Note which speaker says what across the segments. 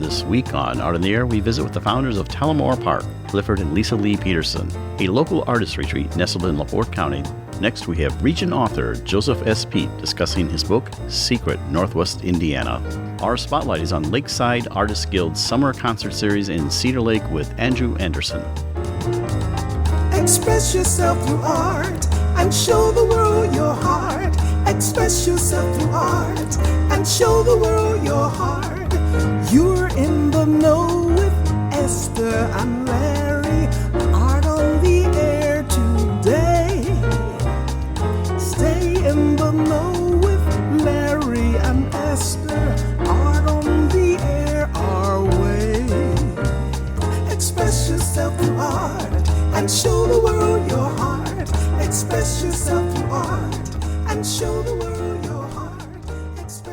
Speaker 1: This week on Art in the Air, we visit with the founders of Taleamor Park, Clifford and Lisa Lee Peterson, a local artist retreat nestled in LaPorte County. Next, we have Regent author Joseph S. Peet discussing his book, Secret, Northwest Indiana. Our spotlight is on Lakeside Artist Guild's summer concert series in Cedar Lake with Andrew Anderson.
Speaker 2: Express yourself through art and show the world your heart. Express yourself through art and show the world your heart. You're in the know with Esther and Larry. Art on the air today. Stay in the know with Larry and Esther. Art on the air our way. Express yourself through art and show the world your heart. Express yourself through art and show the world your heart.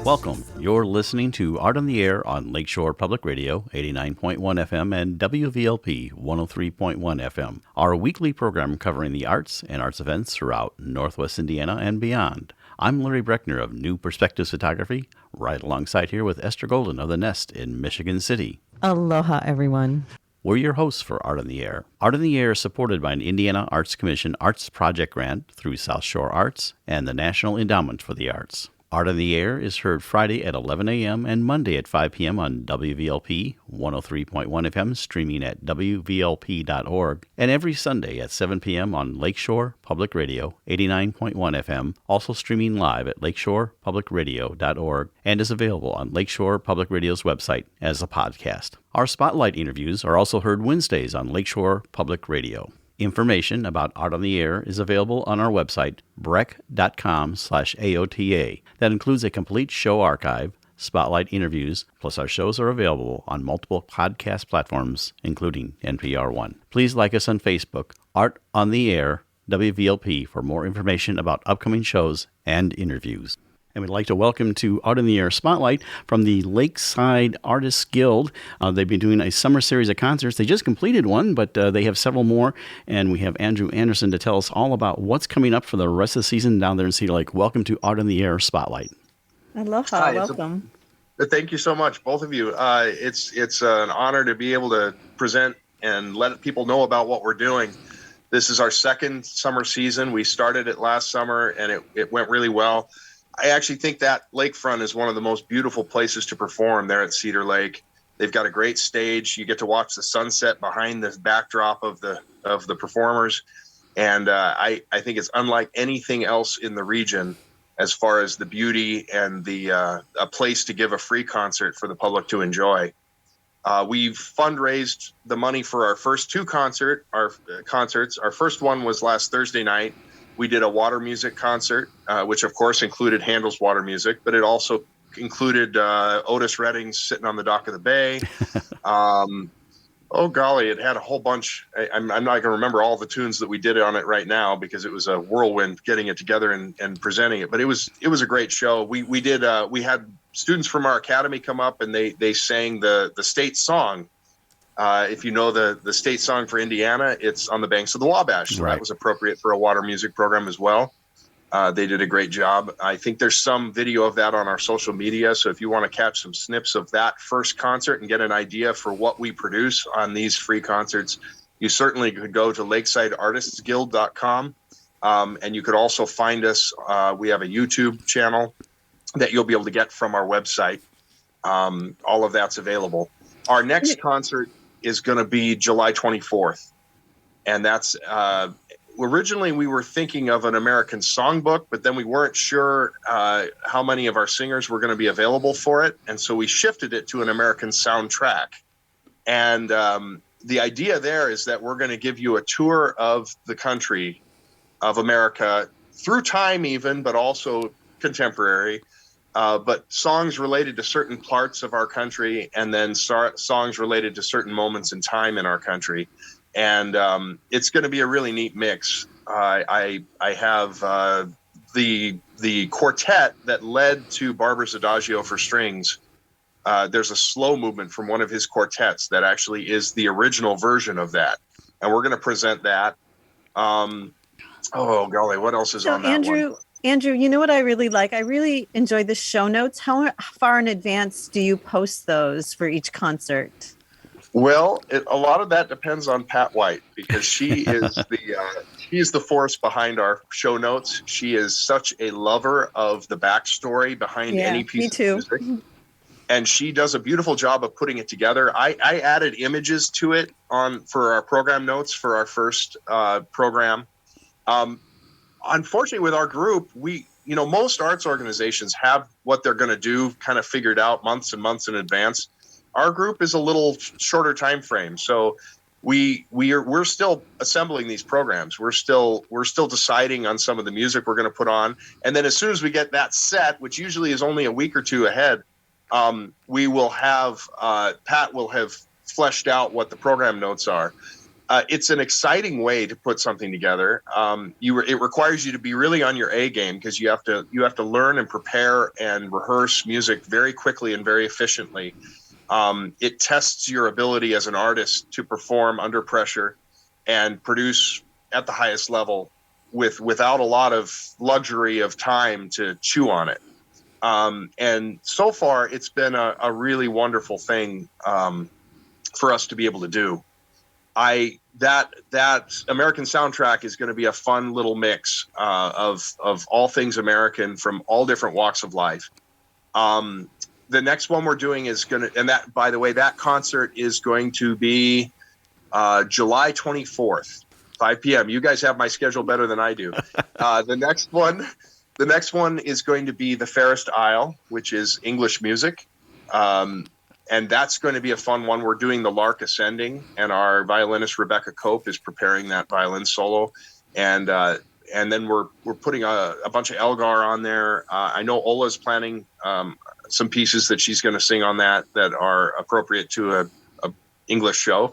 Speaker 1: Welcome. You're listening to Art on the Air on Lakeshore Public Radio, 89.1 FM and WVLP 103.1 FM, our weekly program covering the arts and arts events throughout Northwest Indiana and beyond. I'm Larry Breckner of New Perspectives Photography, right alongside here with Esther Golden of The Nest in Michigan City.
Speaker 3: Aloha, everyone.
Speaker 1: We're your hosts for Art on the Air. Art on the Air is supported by an Indiana Arts Commission Arts Project Grant through South Shore Arts and the National Endowment for the Arts. Art on the Air is heard Friday at 11 a.m. and Monday at 5 p.m. on WVLP 103.1 FM, streaming at WVLP.org, and every Sunday at 7 p.m. on Lakeshore Public Radio 89.1 FM, also streaming live at lakeshorepublicradio.org, and is available on Lakeshore Public Radio's website as a podcast. Our spotlight interviews are also heard Wednesdays on Lakeshore Public Radio. Information about Art on the Air is available on our website, breck.com/AOTA. That includes a complete show archive, spotlight interviews, plus our shows are available on multiple podcast platforms, including NPR One. Please like us on Facebook, Art on the Air, WVLP, for more information about upcoming shows and interviews. And we'd like to welcome to Art in the Air Spotlight from the Lakeside Artist Guild. They've been doing a summer series of concerts. They just completed one, but they have several more. And we have Andrew Anderson to tell us all about what's coming up for the rest of the season down there in Cedar Lake. Welcome to Art in the Air Spotlight.
Speaker 3: Aloha,
Speaker 4: Hi,
Speaker 3: welcome.
Speaker 4: Thank you so much, both of you. It's an honor to be able to present and let people know about what we're doing. This is our second summer season. We started it last summer, and it went really well. I actually think that lakefront is one of the most beautiful places to perform there at Cedar Lake. They've got a great stage. You get to watch the sunset behind the backdrop of the performers. And I think it's unlike anything else in the region as far as the beauty and a place to give a free concert for the public to enjoy. We've fundraised the money for our first two concerts. Our first one was last Thursday night. We did a water music concert, which of course included Handel's water music, but it also included Otis Redding sitting on the dock of the bay. Oh golly, it had a whole bunch. I'm not going to remember all the tunes that we did on it right now because it was a whirlwind getting it together and presenting it. But it was a great show. We had students from our academy come up and they sang the state song. If you know the state song for Indiana, it's On the Banks of the Wabash. So
Speaker 1: Right.
Speaker 4: That was appropriate for a water music program as well. They did a great job. I think there's some video of that on our social media. So if you want to catch some snips of that first concert and get an idea for what we produce on these free concerts, you certainly could go to lakesideartistsguild.com. And you could also find us. We have a YouTube channel that you'll be able to get from our website. All of that's available. Our next concert is going to be July 24th. And that's originally we were thinking of an American songbook, but then we weren't sure how many of our singers were going to be available for it. And so we shifted it to an American soundtrack. And the idea there is that we're going to give you a tour of the country of America through time even, but also contemporary. But songs related to certain parts of our country and then songs related to certain moments in time in our country. And it's going to be a really neat mix. I have the quartet that led to Barber's Adagio for strings. There's a slow movement from one of his quartets that actually is the original version of that. And we're going to present that. Oh, golly, what else is on that
Speaker 3: Andrew,
Speaker 4: one?
Speaker 3: Andrew, you know what I really like? I really enjoy the show notes. How far in advance do you post those for each concert?
Speaker 4: Well, a lot of that depends on Pat White because she is the force behind our show notes. She is such a lover of the backstory behind
Speaker 3: Yeah,
Speaker 4: any
Speaker 3: me
Speaker 4: piece of
Speaker 3: too.
Speaker 4: music, and she does a beautiful job of putting it together. I added images to it for our program notes for our first program. Um, Unfortunately, with our group, most arts organizations have what they're going to do kind of figured out months and months in advance. Our group is a little shorter time frame, so we're still assembling these programs. We're still deciding on some of the music we're going to put on, and then as soon as we get that set, which usually is only a week or two ahead, we will have Pat will have fleshed out what the program notes are. It's an exciting way to put something together. It requires you to be really on your A game because you have to learn and prepare and rehearse music very quickly and very efficiently. It tests your ability as an artist to perform under pressure and produce at the highest level without a lot of luxury of time to chew on it. And so far, it's been a really wonderful thing for us to be able to do. That American soundtrack is going to be a fun little mix of all things American from all different walks of life. The next one we're doing is and that, by the way, that concert is going to be July 24th, 5 p.m. You guys have my schedule better than I do. The next one is going to be The Fairest Isle, which is English music. And that's going to be a fun one. We're doing The Lark Ascending, and our violinist Rebecca Cope is preparing that violin solo. And then we're putting a bunch of Elgar on there. I know Ola's planning some pieces that she's going to sing on that are appropriate to a English show.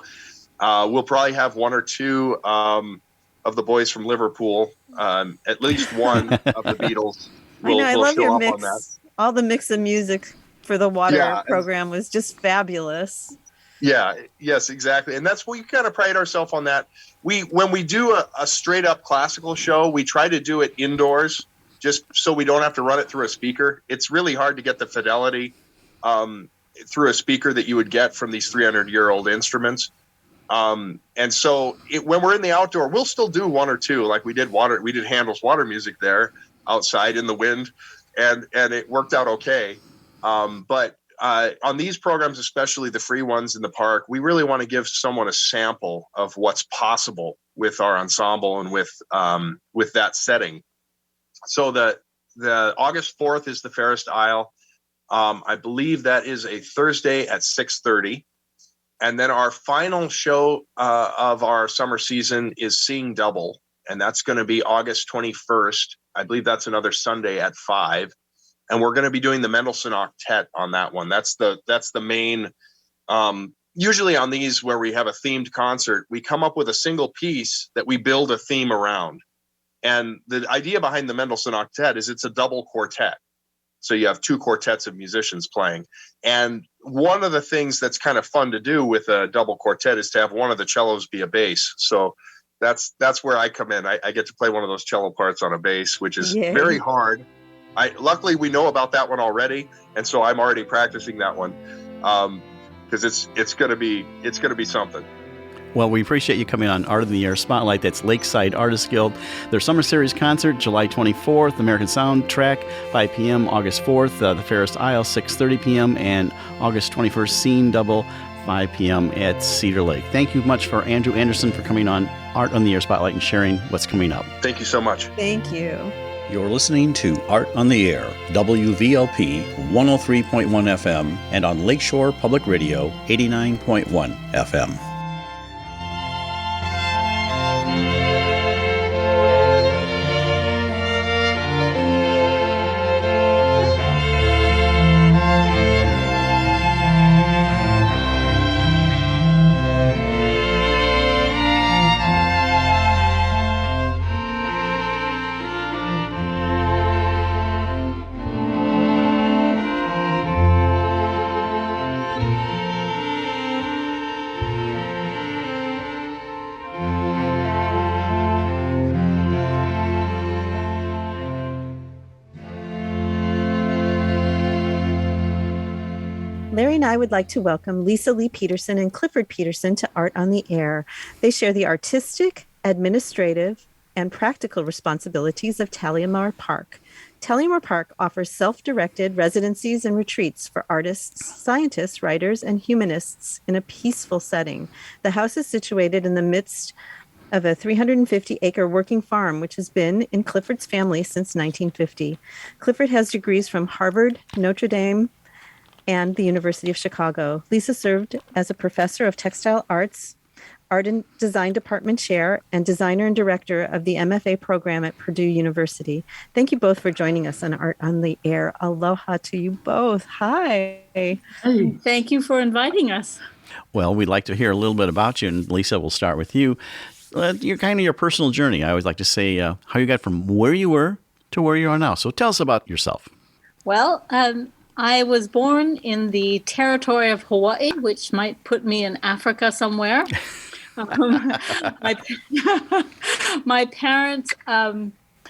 Speaker 4: We'll probably have one or two of the boys from Liverpool, at least one of the Beatles.
Speaker 3: I know, I love
Speaker 4: show
Speaker 3: your
Speaker 4: up
Speaker 3: mix.
Speaker 4: on that.
Speaker 3: All the mix of music for the water program was just fabulous.
Speaker 4: Yeah, yes, exactly. And that's we kind of pride ourselves on that. When we do a straight up classical show, we try to do it indoors just so we don't have to run it through a speaker. It's really hard to get the fidelity through a speaker that you would get from these 300-year-old instruments. And so when we're in the outdoor, we'll still do one or two, like we did Handel's water music there outside in the wind, and it worked out okay. But on these programs, especially the free ones in the park, we really want to give someone a sample of what's possible with our ensemble and with that setting. So the August 4th is The Fairest Isle. I believe that is a Thursday at 6:30. And then our final show of our summer season is Seeing Double, and that's going to be August 21st. I believe that's another Sunday at 5. And we're going to be doing the Mendelssohn Octet on that one. That's the main. Usually on these where we have a themed concert, we come up with a single piece that we build a theme around. And the idea behind the Mendelssohn Octet is it's a double quartet. So you have two quartets of musicians playing. And one of the things that's kind of fun to do with a double quartet is to have one of the cellos be a bass. So that's where I come in. I get to play one of those cello parts on a bass, which is very hard. Luckily we know about that one already, and so I'm already practicing that one because it's gonna be something.
Speaker 1: Well, we appreciate you coming on Art in the Air Spotlight. That's Lakeside Artist Guild. Their Summer Series concert, July 24th, American Soundtrack, 5 p.m., August 4th, The Fairest Isle, 6:30 p.m., and August 21st, Seeing Double, 5 p.m. at Cedar Lake. Thank you much for Andrew Anderson for coming on Art on the Air Spotlight and sharing what's coming up.
Speaker 4: Thank you so much.
Speaker 3: Thank you.
Speaker 1: You're listening to Art on the Air, WVLP 103.1 FM, and on Lakeshore Public Radio 89.1 FM.
Speaker 3: and I would like to welcome Lisa Lee Peterson and Clifford Peterson to Art on the Air. They share the artistic, administrative, and practical responsibilities of Taleamor Park. Taleamor Park offers self-directed residencies and retreats for artists, scientists, writers, and humanists in a peaceful setting. The house is situated in the midst of a 350-acre working farm, which has been in Clifford's family since 1950. Clifford has degrees from Harvard, Notre Dame, and the University of Chicago. Lisa served as a professor of textile arts, art and design department chair, and designer and director of the MFA program at Purdue University. Thank you both for joining us on Art on the Air. Aloha to you both. Hi.
Speaker 5: Hey. Thank you for inviting us.
Speaker 1: Well, we'd like to hear a little bit about you, and Lisa, we'll start with you. Your personal journey. I always like to say how you got from where you were to where you are now. So tell us about yourself.
Speaker 5: Well, I was born in the territory of Hawaii, which might put me in Africa somewhere. My parents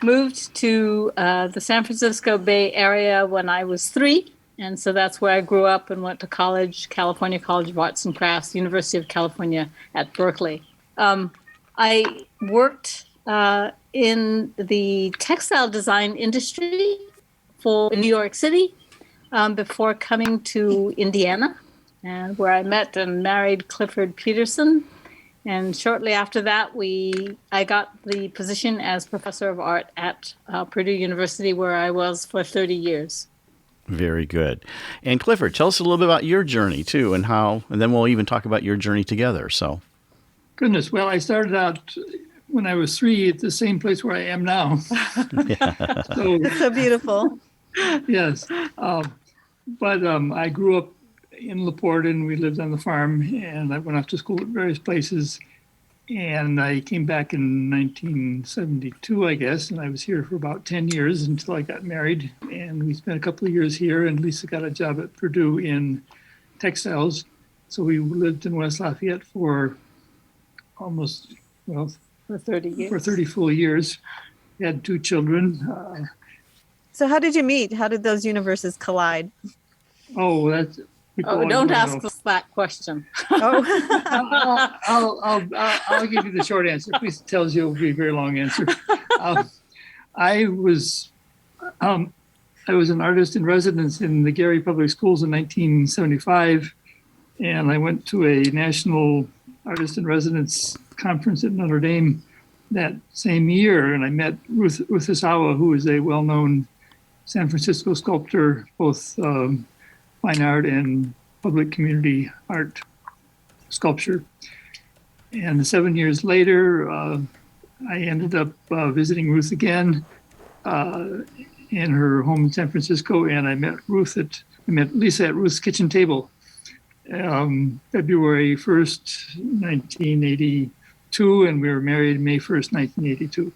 Speaker 5: moved to the San Francisco Bay Area when I was 3. And so that's where I grew up and went to college, California College of Arts and Crafts, University of California at Berkeley. I worked in the textile design industry in New York City before coming to Indiana, and where I met and married Clifford Peterson. And shortly after that, I got the position as professor of art at Purdue University, where I was for 30 years.
Speaker 1: Very good. And Clifford, tell us a little bit about your journey too, and then we'll even talk about your journey together. So,
Speaker 6: goodness, well, I started out when I was 3 at the same place where I am now.
Speaker 3: It's so beautiful.
Speaker 6: Yes, but I grew up in LaPorte, and we lived on the farm, and I went off to school at various places, and I came back in 1972, I guess, and I was here for about 10 years until I got married, and we spent a couple of years here, and Lisa got a job at Purdue in textiles, so we lived in West Lafayette for almost,
Speaker 5: for 30 years.
Speaker 6: For 30 full years. We had 2 children.
Speaker 3: So how did you meet? How did those universes collide?
Speaker 5: Don't ask us that question.
Speaker 6: I'll give you the short answer. Please tells you it will be a very long answer. I was an artist in residence in the Gary Public Schools in 1975, and I went to a national artist in residence conference at Notre Dame that same year, and I met Ruth Isawa, who is a well-known San Francisco sculptor, both fine art and public community art sculpture. And 7 years later, I ended up visiting Ruth again in her home in San Francisco, and I met Lisa at Ruth's kitchen table, February 1st, 1982, and we were married May 1st, 1982.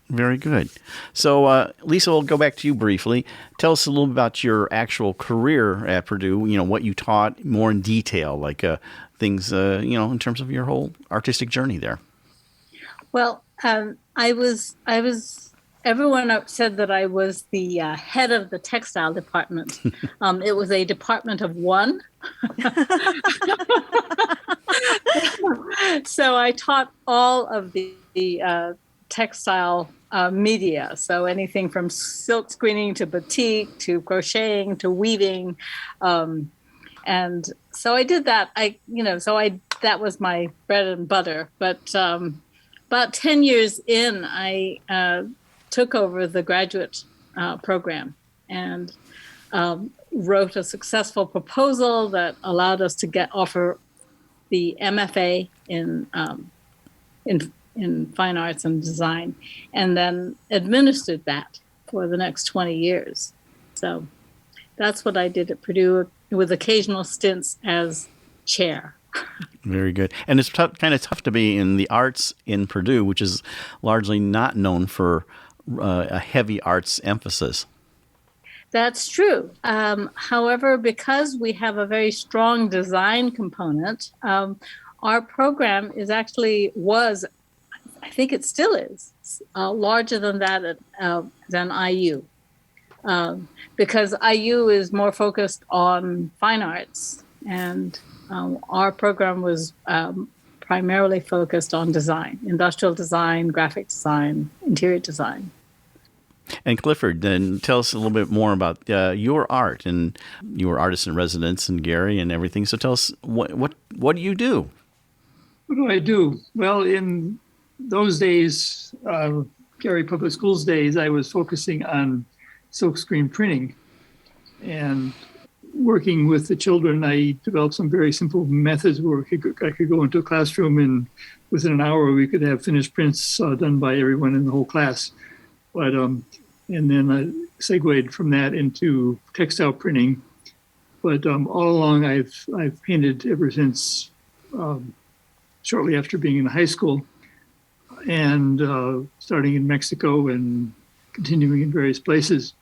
Speaker 1: Very good. So, Lisa, we'll go back to you briefly. Tell us a little bit about your actual career at Purdue, what you taught more in detail, like things, in terms of your whole artistic journey there.
Speaker 5: Well, everyone said that I was the head of the textile department. It was a department of 1. So I taught all of the textile media. So anything from silk screening to batik to crocheting to weaving. And so I did that. That was my bread and butter. But about 10 years in, I took over the graduate program and wrote a successful proposal that allowed us to offer the MFA in fine arts and design, and then administered that for the next 20 years. So that's what I did at Purdue, with occasional stints as chair.
Speaker 1: Very good. And it's kind of tough to be in the arts in Purdue, which is largely not known for a heavy arts emphasis.
Speaker 5: That's true. However, because we have a very strong design component, our program was, I think it still is, larger than that than IU. because IU is more focused on fine arts, and our program was primarily focused on design, industrial design, graphic design, interior design.
Speaker 1: And Clifford, then tell us a little bit more about your art, and you were artist in residence in Gary and everything. So tell us, what do you do?
Speaker 6: What do I do? Well, in those days, Gary Public Schools days, I was focusing on silkscreen printing and working with the children. I developed some very simple methods where I could go into a classroom and within an hour we could have finished prints done by everyone in the whole class. But and then I segued from that into textile printing. But all along, I've painted ever since shortly after being in high school, and starting in Mexico and continuing in various places.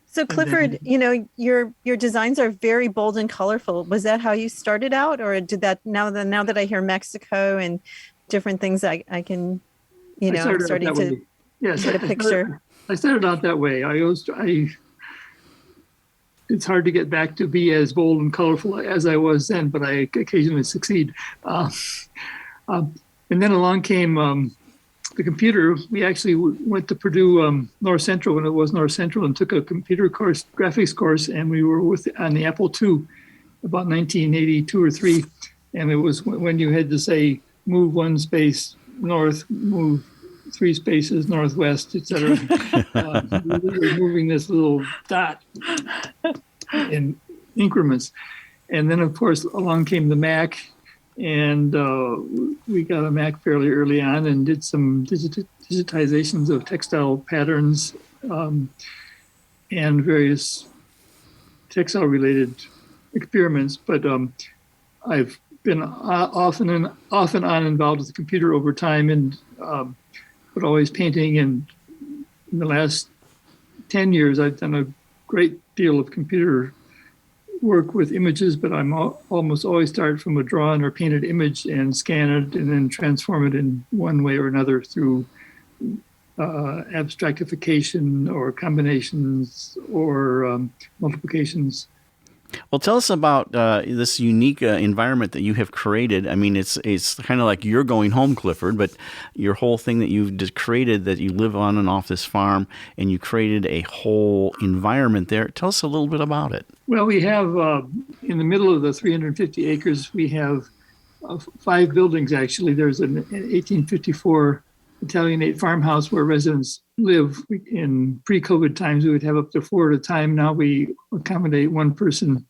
Speaker 3: So Clifford, your designs are very bold and colorful. Was that how you started out, or did that now that I hear Mexico and different things, I can, I'm starting to get a picture.
Speaker 6: I started out that way. It's hard to get back to be as bold and colorful as I was then, but I occasionally succeed. And then along came the computer. We actually went to Purdue North Central when it was North Central and took a computer course, graphics course, and we were on the Apple II about 1982 or 3. And it was when you had to say, move 1 space north, move 3 spaces northwest, etc. We were moving this little dot in increments. And then, of course, along came the Mac, and we got a Mac fairly early on and did some digitizations of textile patterns and various textile-related experiments. But I've been often on involved with the computer over time, and but always painting. And in the last 10 years, I've done a great deal of computer work with images, but I'm almost always start from a drawn or painted image and scan it and then transform it in one way or another through abstractification or combinations or multiplications.
Speaker 1: Well, tell us about this unique environment that you have created. I mean, it's kind of like you're going home, Clifford, but your whole thing that you've just created, that you live on and off this farm, and you created a whole environment there. Tell us a little bit about it.
Speaker 6: Well, we have, in the middle of the 350 acres, we have 5 buildings, actually. There's an 1854 Italianate farmhouse where residents live. In pre-COVID times, we would have up to 4 at a time. Now we accommodate 1 person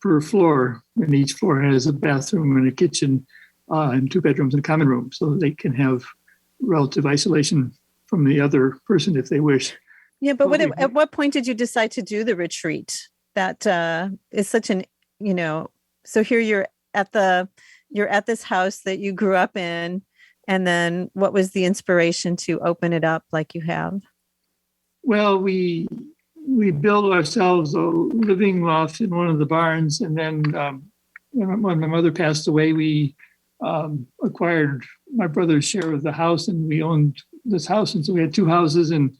Speaker 6: per floor, and each floor has a bathroom and a kitchen and 2 bedrooms and a common room, so they can have relative isolation from the other person if they wish.
Speaker 3: Yeah, but at what point did you decide to do the retreat? That is such an, so here you're at this house that you grew up in. And then what was the inspiration to open it up like you have?
Speaker 6: Well, we built ourselves a living loft in one of the barns. And then when my mother passed away, we acquired my brother's share of the house, and we owned this house. And so we had 2 houses, and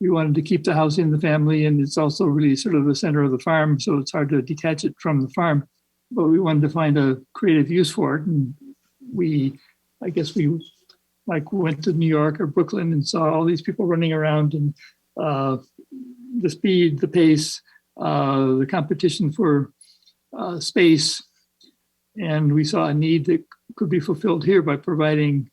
Speaker 6: we wanted to keep the house in the family. And it's also really sort of the center of the farm, so it's hard to detach it from the farm. But we wanted to find a creative use for it. And I guess we went to New York or Brooklyn and saw all these people running around, and the speed, the pace, the competition for space. And we saw a need that could be fulfilled here by providing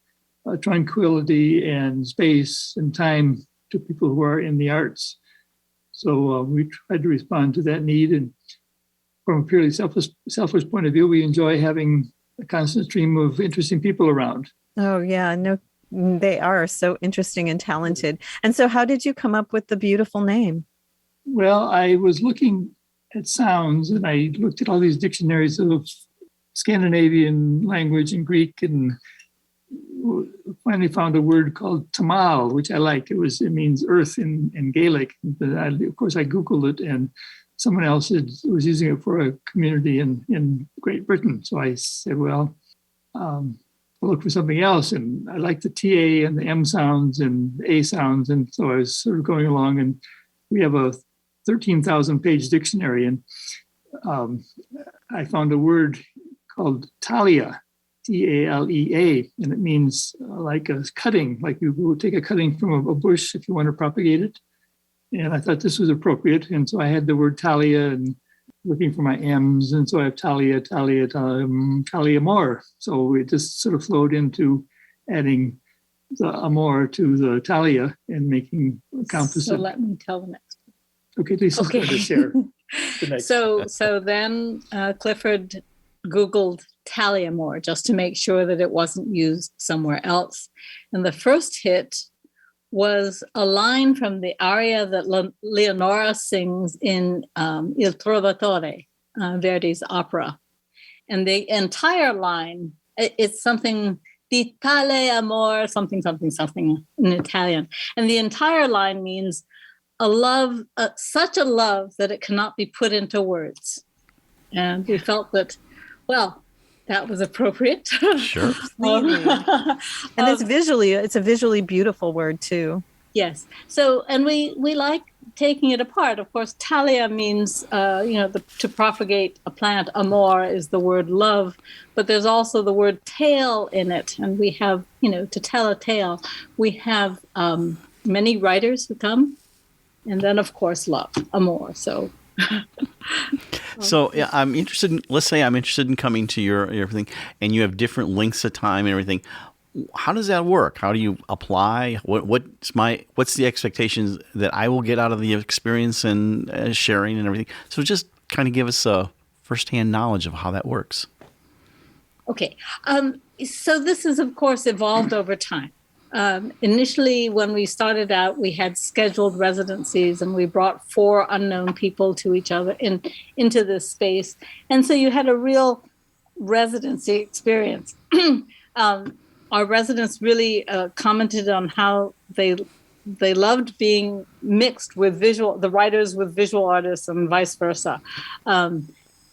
Speaker 6: tranquility and space and time to people who are in the arts. So we tried to respond to that need. And from a purely selfish point of view, we enjoy having a constant stream of interesting people around.
Speaker 3: Oh, yeah. No, they are so interesting and talented. And so how did you come up with the beautiful name?
Speaker 6: Well, I was looking at sounds, and I looked at all these dictionaries of Scandinavian language and Greek, and finally found a word called tamal, which I liked. It means earth in Gaelic. Of course, I Googled it, and someone else was using it for a community in Great Britain. So I said, well, I'll look for something else. And I liked the TA and the M sounds and A sounds. And so I was sort of going along and we have a 13,000 page dictionary, and I found a word called Talia, Talea, and it means like a cutting, like you would take a cutting from a bush if you want to propagate it. And I thought this was appropriate. And so I had the word Talia and looking for my M's. And so I have Taleamor. So it just sort of flowed into adding the amor to the Talia and making a composite.
Speaker 5: So let me tell the next.
Speaker 6: Okay, Lisa's going to share the next.
Speaker 5: So then Clifford Googled Taleamor just to make sure that it wasn't used somewhere else. And the first hit was a line from the aria that Leonora sings in Il Trovatore, Verdi's opera. And the entire line, it's something, di tale amor, something, something, something in Italian. And the entire line means a love, such a love that it cannot be put into words. And we felt that, well, that was appropriate.
Speaker 1: Sure.
Speaker 3: And it's a visually beautiful word too.
Speaker 5: Yes. So, and we like taking it apart. Of course, talia means, to propagate a plant. Amor is the word love, but there's also the word tale in it. And we have, to tell a tale. We have many writers who come, and then of course, love, amor. So.
Speaker 1: So yeah, I'm interested in, let's say I'm interested in coming to your everything, and you have different lengths of time and everything. How does that work? How do you apply? What's the expectations that I will get out of the experience and sharing and everything? So just kind of give us a firsthand knowledge of how that works.
Speaker 5: Okay. So this has, of course, evolved over time. Initially, when we started out, we had scheduled residencies, and we brought 4 unknown people to each other into this space. And so you had a real residency experience. Our residents really commented on how they loved being mixed with the writers with visual artists and vice versa.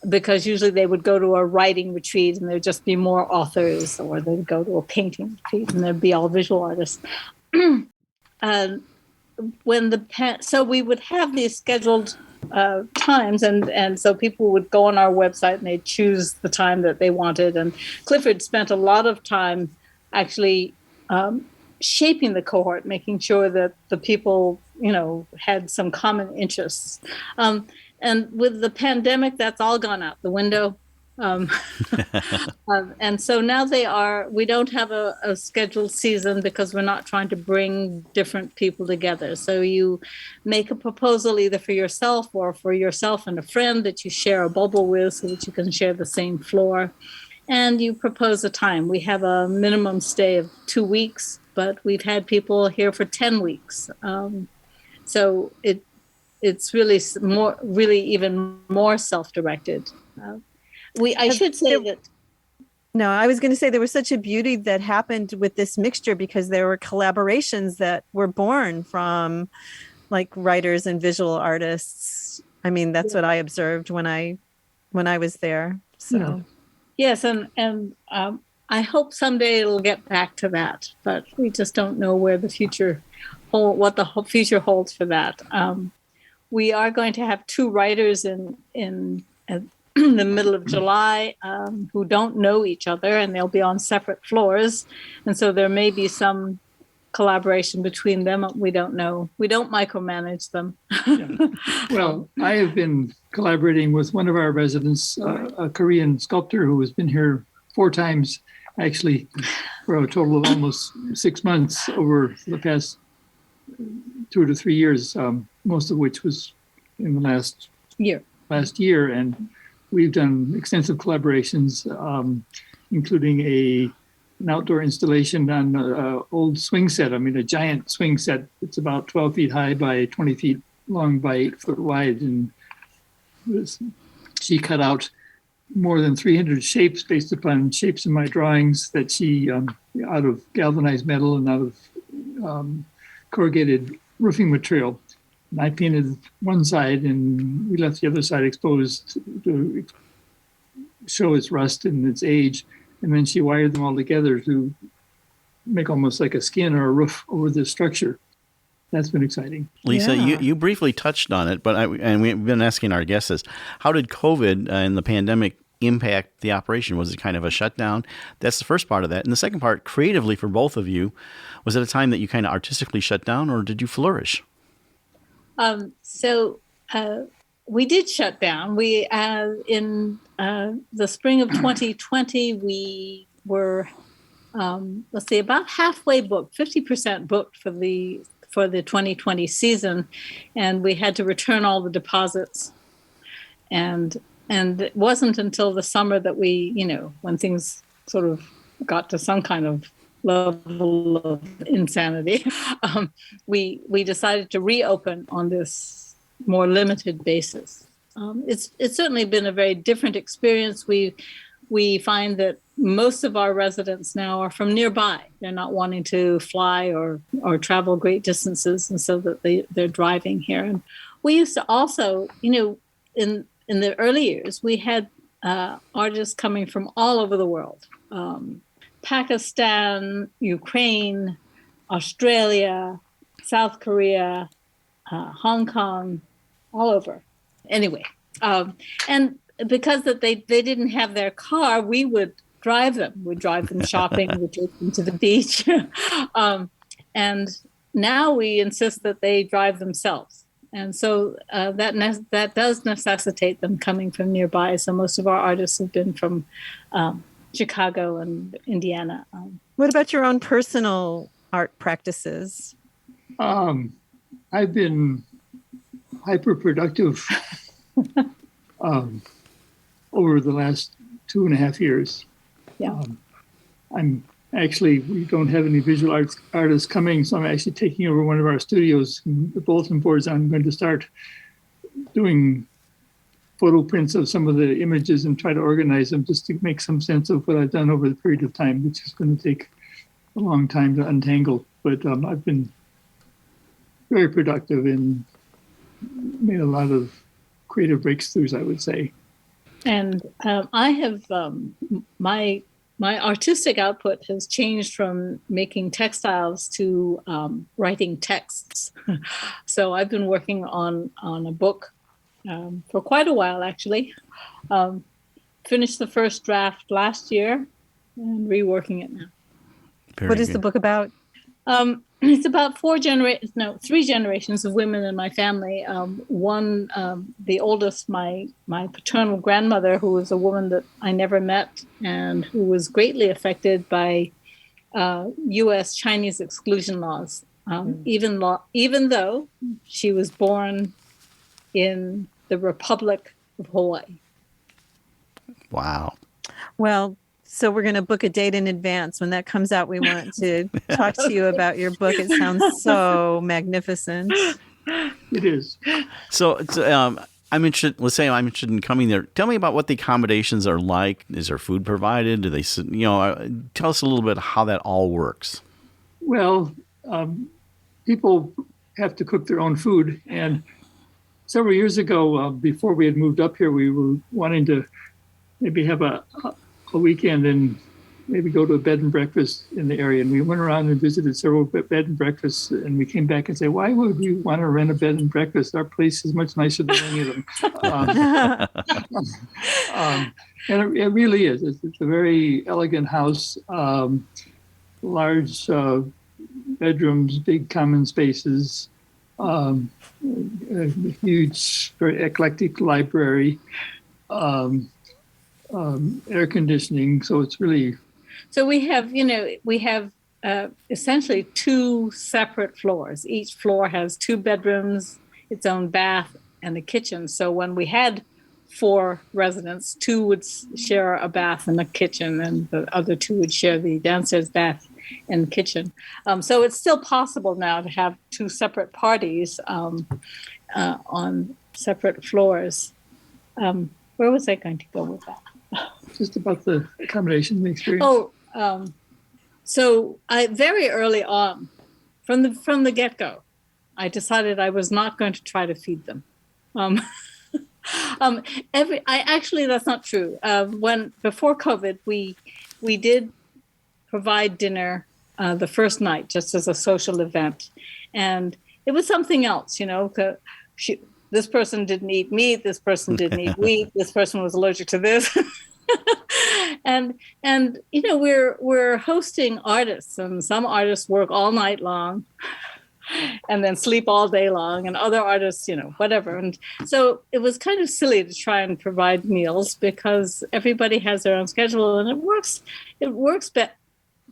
Speaker 5: Because usually they would go to a writing retreat and there'd just be more authors, or they'd go to a painting retreat and there'd be all visual artists. So we would have these scheduled times, and so people would go on our website and they'd choose the time that they wanted. And Clifford spent a lot of time actually shaping the cohort, making sure that the people, had some common interests. And with the pandemic, that's all gone out the window. And so now we don't have a scheduled season because we're not trying to bring different people together. So you make a proposal either for yourself or for yourself and a friend that you share a bubble with so that you can share the same floor. And you propose a time. We have a minimum stay of 2 weeks, but we've had people here for 10 weeks. So it's really even more self-directed. I should say that.
Speaker 3: No, I was going to say there was such a beauty that happened with this mixture because there were collaborations that were born from like writers and visual artists. I mean, that's what I observed when I was there. So.
Speaker 6: Yeah.
Speaker 5: Yes, and I hope someday it'll get back to that, but we just don't know what the future holds for that. We are going to have 2 writers in the middle of July who don't know each other, and they'll be on separate floors, and so there may be some collaboration between them. We don't know. We don't micromanage them.
Speaker 6: Yeah. Well, I have been collaborating with one of our residents, a Korean sculptor who has been here 4 times, actually, for a total of almost 6 months over the past 2 to 3 years, most of which was in the last year. And we've done extensive collaborations, including an outdoor installation on an old swing set. I mean, a giant swing set. It's about 12 feet high by 20 feet long by 8 foot wide. And she cut out more than 300 shapes based upon shapes in my drawings that she, out of galvanized metal and out of corrugated roofing material. And I painted one side and we left the other side exposed to show its rust and its age. And then she wired them all together to make almost like a skin or a roof over the structure. that's been exciting.
Speaker 1: Lisa,
Speaker 3: Yeah.
Speaker 1: you briefly touched on it, but and we've been asking our guests this, how did COVID and the pandemic impact the operation? Was it kind of a shutdown? That's the first part of that. And the second part, creatively for both of you, was it a time that you kind of artistically shut down, or did you flourish?
Speaker 5: So we did shut down. We in the spring of 2020, we were let's see, about halfway booked, 50% booked for the 2020 season, and we had to return all the deposits. And it wasn't until the summer that we, when things sort of got to some kind of level of insanity, we decided to reopen on this more limited basis. It's certainly been a very different experience. We find that most of our residents now are from nearby. They're not wanting to fly or travel great distances, and so that they're driving here. And we used to also, in the early years, we had artists coming from all over the world. Pakistan, Ukraine, Australia, South Korea, Hong Kong, all over. Anyway, and because that they didn't have their car, we would drive them. We'd drive them shopping, we'd take them to the beach. And now we insist that they drive themselves. And so that does necessitate them coming from nearby. So most of our artists have been from Chicago and Indiana.
Speaker 3: What about your own personal art practices?
Speaker 6: I've been hyper-productive over the last 2.5 years.
Speaker 5: Yeah.
Speaker 6: We don't have any visual arts artists coming, so I'm actually taking over one of our studios, the bulletin boards. I'm going to start doing photo prints of some of the images and try to organize them just to make some sense of what I've done over the period of time, which is going to take a long time to untangle. But I've been very productive and made a lot of creative breakthroughs, I would say.
Speaker 5: And I have my artistic output has changed from making textiles to writing texts. So I've been working on a book for quite a while, actually. Finished the first draft last year and reworking it now.
Speaker 3: What is the book about?
Speaker 5: It's about 3 generations of women in my family. One, the oldest, my paternal grandmother, who was a woman that I never met and who was greatly affected by U.S. Chinese exclusion laws, even though she was born in the Republic of Hawaii.
Speaker 1: Wow.
Speaker 3: Well, so we're going to book a date in advance. When that comes out, we want to talk to you about your book. It sounds so magnificent.
Speaker 6: It is.
Speaker 1: So I'm interested. Let's say I'm interested in coming there. Tell me about what the accommodations are like. Is there food provided? Do they, tell us a little bit how that all works.
Speaker 6: Well, people have to cook their own food. And several years ago, before we had moved up here, we were wanting to maybe have a weekend and maybe go to a bed and breakfast in the area. And we went around and visited several bed and breakfasts, and we came back and said, why would we want to rent a bed and breakfast? Our place is much nicer than any of them. And it really is. It's a very elegant house, large bedrooms, big common spaces, a huge, very eclectic library, air conditioning. So it's really.
Speaker 5: So we have essentially 2 separate floors. Each floor has 2 bedrooms, its own bath, and a kitchen. So when we had 4 residents, 2 would share a bath and a kitchen, and the other 2 would share the downstairs bath and kitchen. So it's still possible now to have 2 separate parties on separate floors. Where was I going to go with that?
Speaker 6: Just about the accommodation, the experience.
Speaker 5: So I very early on, from the get-go, I decided I was not going to try to feed them. That's not true. Before COVID, we did provide dinner the first night just as a social event, and it was something else, this person didn't eat meat, this person didn't eat wheat, this person was allergic to this. and we're hosting artists, and some artists work all night long and then sleep all day long, and other artists, whatever. And so it was kind of silly to try and provide meals because everybody has their own schedule, and it works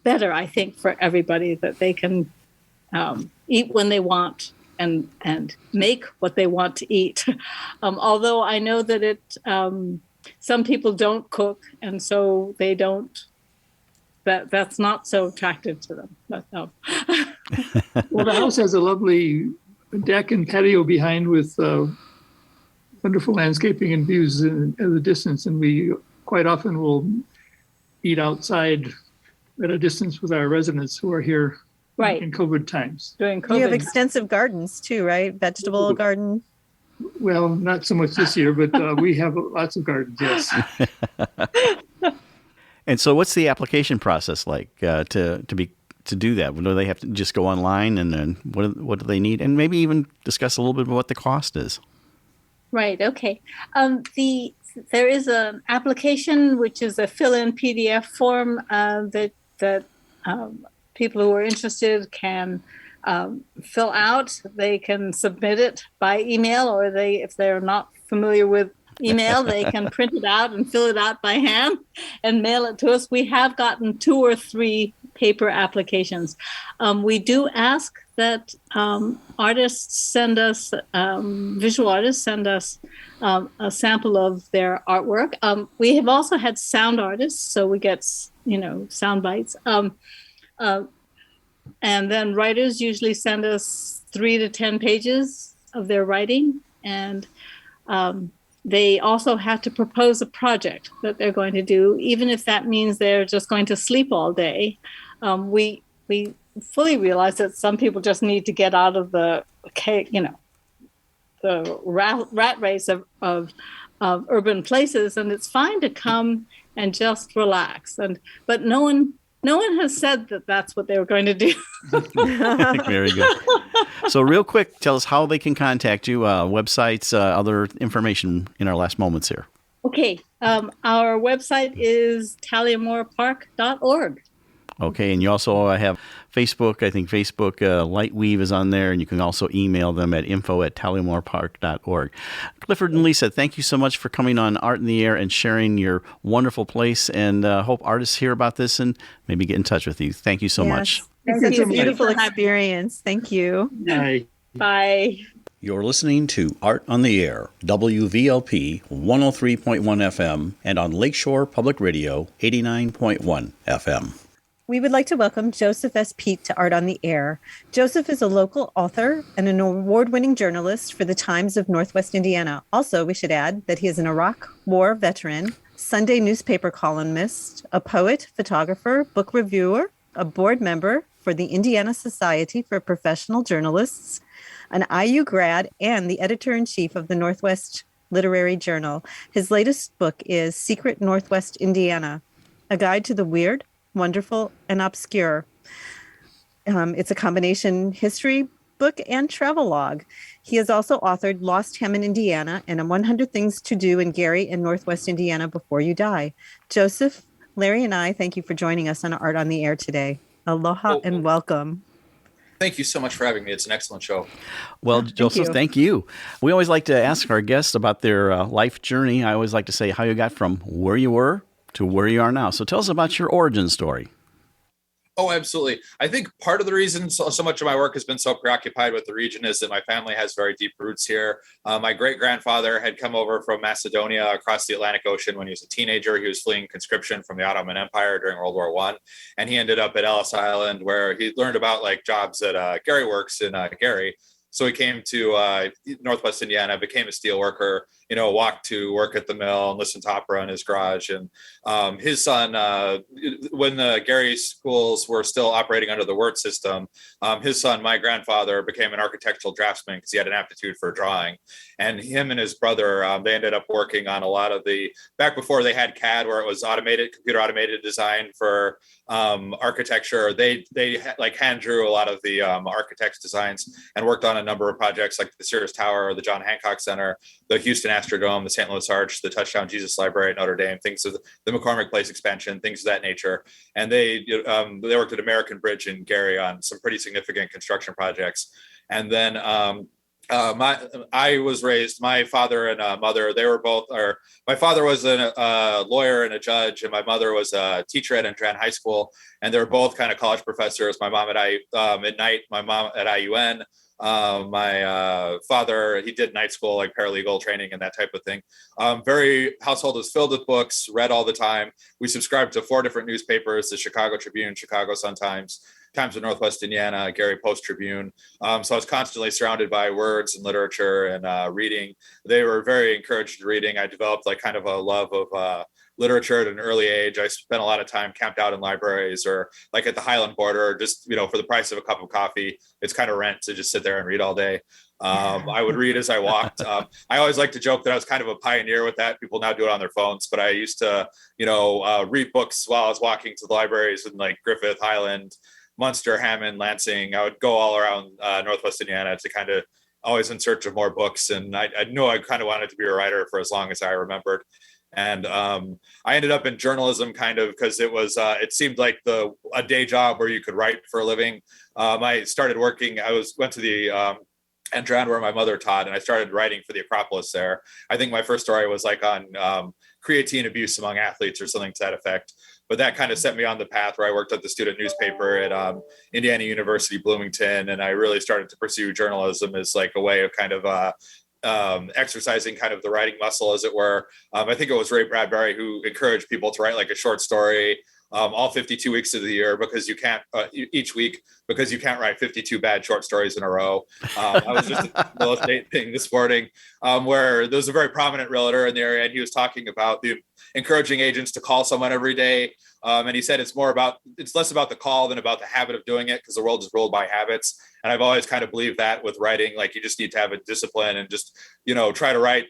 Speaker 5: better, I think, for everybody, that they can eat when they want and make what they want to eat. Although I know that some people don't cook, and so they don't. That's not so attractive to them. But, no.
Speaker 6: Well, the house has a lovely deck and patio behind with wonderful landscaping and views in the distance, and we quite often will eat outside at a distance with our residents who are here. Right. In COVID times.
Speaker 5: During COVID.
Speaker 3: You have extensive gardens too, right? Vegetable garden.
Speaker 6: Well, not so much this year, but we have lots of gardens, yes.
Speaker 1: And so what's the application process like to do that? Do they have to just go online, and then what do they need? And maybe even discuss a little bit about what the cost is.
Speaker 5: Right. Okay. There is an application, which is a fill-in PDF form that people who are interested can fill out. They can submit it by email, or if they're not familiar with email, they can print it out and fill it out by hand and mail it to us. We have gotten 2 or 3 paper applications. We do ask that artists send us, visual artists send us a sample of their artwork. We have also had sound artists, so we get, sound bites. And then writers usually send us 3 to 10 pages of their writing. And they also have to propose a project that they're going to do, even if that means they're just going to sleep all day. We fully realize that some people just need to get out of the rat race of urban places, and it's fine to come and just relax. But no one has said that that's what they were going to do.
Speaker 1: Very good. So real quick, tell us how they can contact you, websites, other information in our last moments here.
Speaker 5: Okay. Our website is taleamorpark.org.
Speaker 1: Okay, and you also have Facebook. I think Facebook Lightweave is on there, and you can also email them at info@taleamorpark.org. Clifford and Lisa, thank you so much for coming on Art in the Air and sharing your wonderful place, and hope artists hear about this and maybe get in touch with you. Thank you so much.
Speaker 3: It's such a beautiful experience. Thank you.
Speaker 6: Bye.
Speaker 5: Bye.
Speaker 1: You're listening to Art on the Air, WVLP 103.1 FM, and on Lakeshore Public Radio 89.1 FM.
Speaker 3: We would like to welcome Joseph S. Peet to Art on the Air. Joseph is a local author and an award-winning journalist for the Times of Northwest Indiana. Also, we should add that he is an Iraq War veteran, Sunday newspaper columnist, a poet, photographer, book reviewer, a board member for the Indiana Society for Professional Journalists, an IU grad, and the editor-in-chief of the Northwest Literary Journal. His latest book is Secret Northwest Indiana, a guide to the weird, wonderful, and obscure. It's a combination history book and travelogue. He has also authored Lost Hem in Indiana and 100 Things to Do in Gary and Northwest Indiana Before You Die. Joseph, Larry, and I thank you for joining us on Art on the Air today. Aloha and welcome.
Speaker 7: Thank you so much for having me. It's an excellent show.
Speaker 1: Well, Joseph, thank you. We always like to ask our guests about their life journey. I always like to say how you got from where you were to where you are now. So tell us about your origin story.
Speaker 7: Oh, absolutely. I think part of the reason so much of my work has been so preoccupied with the region is that my family has very deep roots here. My great-grandfather had come over from Macedonia across the Atlantic Ocean when he was a teenager. He was fleeing conscription from the Ottoman Empire during World War I. And he ended up at Ellis Island, where he learned about jobs at Gary Works in Gary. So he came to Northwest Indiana, became a steel worker walk to work at the mill and listen to opera in his garage. And his son, when the Gary schools were still operating under the Wirt system, his son, my grandfather, became an architectural draftsman because he had an aptitude for drawing. And him and his brother, they ended up working on a lot of back before they had CAD, where it was computer automated design for architecture. They like hand drew a lot of the architects' designs and worked on a number of projects like the Sears Tower, the John Hancock Center, the Houston Astrodome, the St. Louis Arch, the Touchdown Jesus Library at Notre Dame, things of the McCormick Place expansion, things of that nature. And they worked at American Bridge in Gary on some pretty significant construction projects. And then I was raised, my father and mother, they were both, my father was a lawyer and a judge, and my mother was a teacher at Andran High School, and they were both kind of college professors. My mom at Midnight, my mom at IUN. My father, he did night school, like paralegal training and that type of thing. Very household was filled with books, read all the time. We subscribed to 4 different newspapers: the Chicago Tribune, Chicago Sun-Times, Times of Northwest Indiana, Gary Post-Tribune. So I was constantly surrounded by words and literature and reading. They were very encouraged in reading. I developed like kind of a love of literature at an early age. I spent a lot of time camped out in libraries or like at the Highland border, just, for the price of a cup of coffee. It's kind of rent to just sit there and read all day. I would read as I walked. I always like to joke that I was kind of a pioneer with that. People now do it on their phones, but I used to, read books while I was walking to the libraries in like Griffith, Highland, Munster, Hammond, Lansing. I would go all around Northwest Indiana to kind of always in search of more books. And I knew I kind of wanted to be a writer for as long as I remembered. And I ended up in journalism kind of because it seemed like a day job where you could write for a living. I started working, went to the Andran where my mother taught, and I started writing for the Acropolis there. I think my first story was like on creatine abuse among athletes or something to that effect. But that kind of set me on the path where I worked at the student newspaper at Indiana University, Bloomington. And I really started to pursue journalism as like a way of kind of exercising kind of the writing muscle, as it were. I think it was Ray Bradbury who encouraged people to write like a short story all 52 weeks of the year because you can't each week because you can't write 52 bad short stories in a row. I was just at the real estate thing this morning where there was a very prominent realtor in the area, and he was talking about encouraging agents to call someone every day. And he said it's less about the call than about the habit of doing it, because the world is ruled by habits. And I've always kind of believed that with writing, like you just need to have a discipline and just, try to write,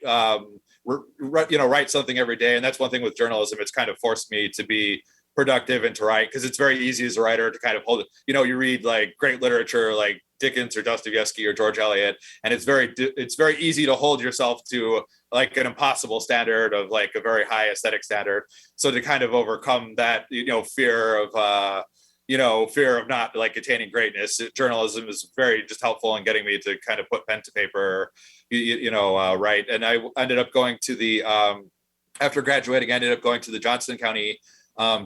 Speaker 7: write something every day. And that's one thing with journalism. It's kind of forced me to be productive and to write, because it's very easy as a writer to kind of hold it. You read like great literature like Dickens or Dostoevsky or George Eliot, and it's very easy to hold yourself to like an impossible standard of like a very high aesthetic standard. So to kind of overcome that, fear of not like attaining greatness, journalism is very just helpful in getting me to kind of put pen to paper, write. And I ended up going to after graduating, I ended up going to the Johnson County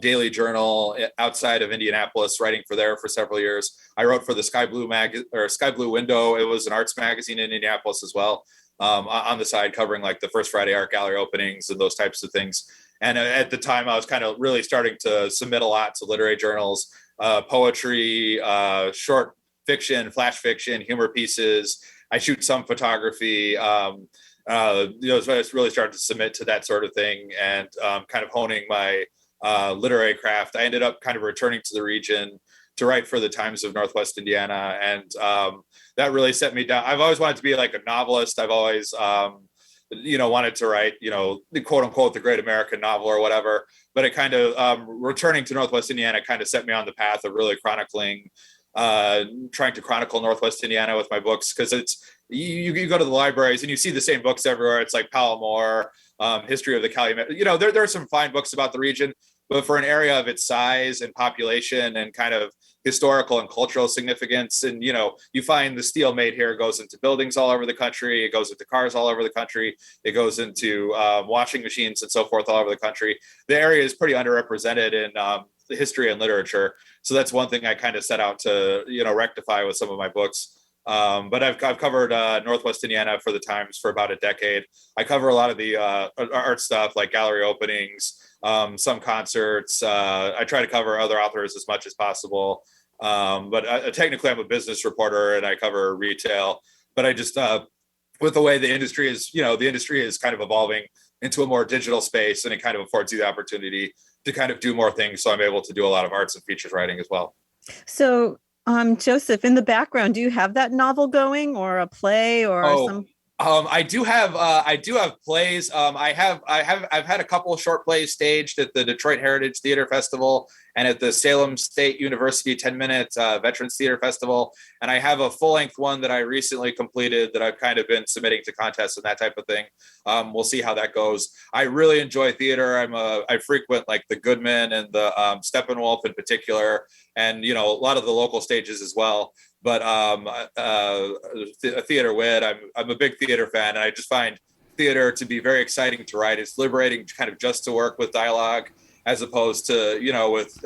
Speaker 7: Daily Journal outside of Indianapolis, writing for there for several years. I wrote for the Sky Blue Window. It was an arts magazine in Indianapolis as well, on the side, covering like the First Friday Art Gallery openings and those types of things. And at the time, I was kind of really starting to submit a lot to literary journals, poetry, short fiction, flash fiction, humor pieces. I shoot some photography. So I really started to submit to that sort of thing, and kind of honing my literary craft. I ended up kind of returning to the region to write for the Times of Northwest Indiana. And that really set me down. I've always wanted to be like a novelist. I've always, wanted to write, the quote unquote, the great American novel or whatever. But it kind of, returning to Northwest Indiana kind of set me on the path of really trying to chronicle Northwest Indiana with my books. Cause it's, you go to the libraries and you see the same books everywhere. It's like Taleamor, History of the Calumet. There are some fine books about the region, but for an area of its size and population and kind of historical and cultural significance, and you find the steel made here goes into buildings all over the country, it goes into cars all over the country, it goes into washing machines and so forth all over the country. The area is pretty underrepresented in the history and literature, so that's one thing I kind of set out to rectify with some of my books. But I've covered Northwest Indiana for the Times for about a decade. I cover a lot of the art stuff, like gallery openings, some concerts. I try to cover other authors as much as possible. But technically, I'm a business reporter and I cover retail. But I just with the way the industry is kind of evolving into a more digital space, and it kind of affords you the opportunity to kind of do more things. So I'm able to do a lot of arts and features writing as well.
Speaker 3: So, Joseph, in the background, do you have that novel going, or a play, or some?
Speaker 7: I do have plays. I've had a couple of short plays staged at the Detroit Heritage Theater Festival and at the Salem State University 10-minute Veterans Theater Festival. And I have a full-length one that I recently completed that I've kind of been submitting to contests and that type of thing. We'll see how that goes. I really enjoy theater. I frequent like the Goodman and the Steppenwolf in particular, and a lot of the local stages as well. But a theater wit, I'm a big theater fan, and I just find theater to be very exciting to write. It's liberating kind of just to work with dialogue as opposed to, with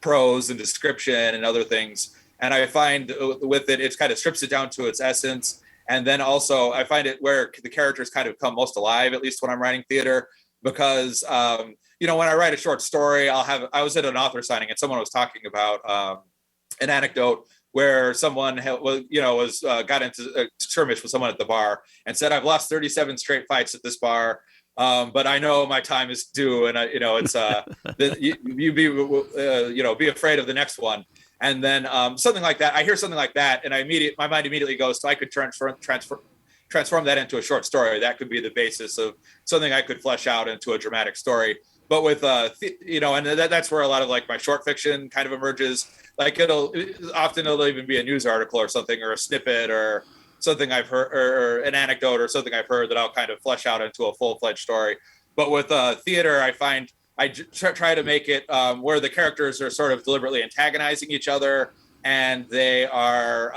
Speaker 7: prose and description and other things. And I find with it kind of strips it down to its essence. And then also I find it where the characters kind of come most alive, at least when I'm writing theater, because, when I write a short story, I was at an author signing and someone was talking about an anecdote where someone got into a skirmish with someone at the bar and said, "I've lost 37 straight fights at this bar, but I know my time is due, and it's be afraid of the next one." And then something like that. I hear something like that, and my mind immediately goes, so I could transform that into a short story. That could be the basis of something I could flesh out into a dramatic story. But with and that's where a lot of like my short fiction kind of emerges. Like it'll even be a news article or something, or a snippet or something I've heard, or an anecdote or something I've heard that I'll kind of flesh out into a full-fledged story. But with theater, I find I try to make it where the characters are sort of deliberately antagonizing each other, and they are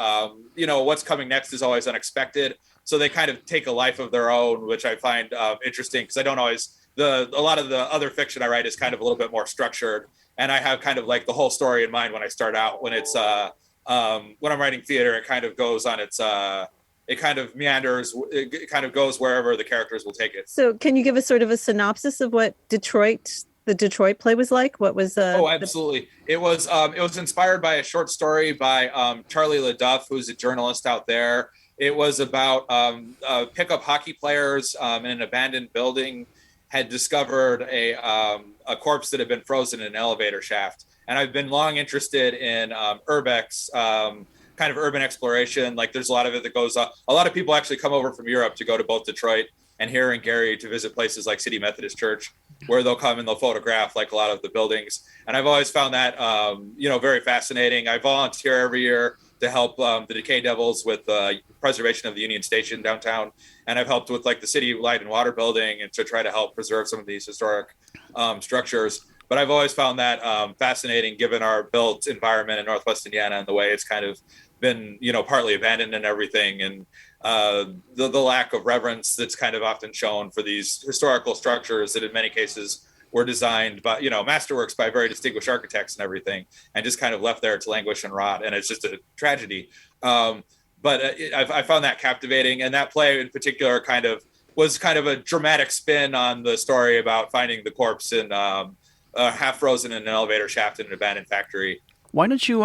Speaker 7: what's coming next is always unexpected. So they kind of take a life of their own, which I find interesting, because I don't always. A lot of the other fiction I write is kind of a little bit more structured, and I have kind of like the whole story in mind when I start out. When it's when I'm writing theater, it kind of goes on its it kind of meanders, it kind of goes wherever the characters will take it.
Speaker 3: So can you give us sort of a synopsis of what the Detroit play was like? What was
Speaker 7: absolutely. It was inspired by a short story by Charlie LaDuff, who's a journalist out there. It was about pickup hockey players in an abandoned building had discovered a corpse that had been frozen in an elevator shaft. And I've been long interested in urbex, kind of urban exploration. Like there's a lot of it that goes on. A lot of people actually come over from Europe to go to both Detroit and here in Gary to visit places like City Methodist Church, where they'll come and they'll photograph like a lot of the buildings. And I've always found that, very fascinating. I volunteer every year to help the Decay Devils with preservation of the Union Station downtown. And I've helped with like the city light and water building and to try to help preserve some of these historic structures. But I've always found that fascinating, given our built environment in Northwest Indiana and the way it's kind of been, partly abandoned and everything. And the lack of reverence that's kind of often shown for these historical structures that in many cases were designed by, masterworks by very distinguished architects and everything, and just kind of left there to languish and rot. And it's just a tragedy. But I found that captivating. And that play in particular was kind of a dramatic spin on the story about finding the corpse in half frozen in an elevator shaft in an abandoned factory.
Speaker 1: Why don't you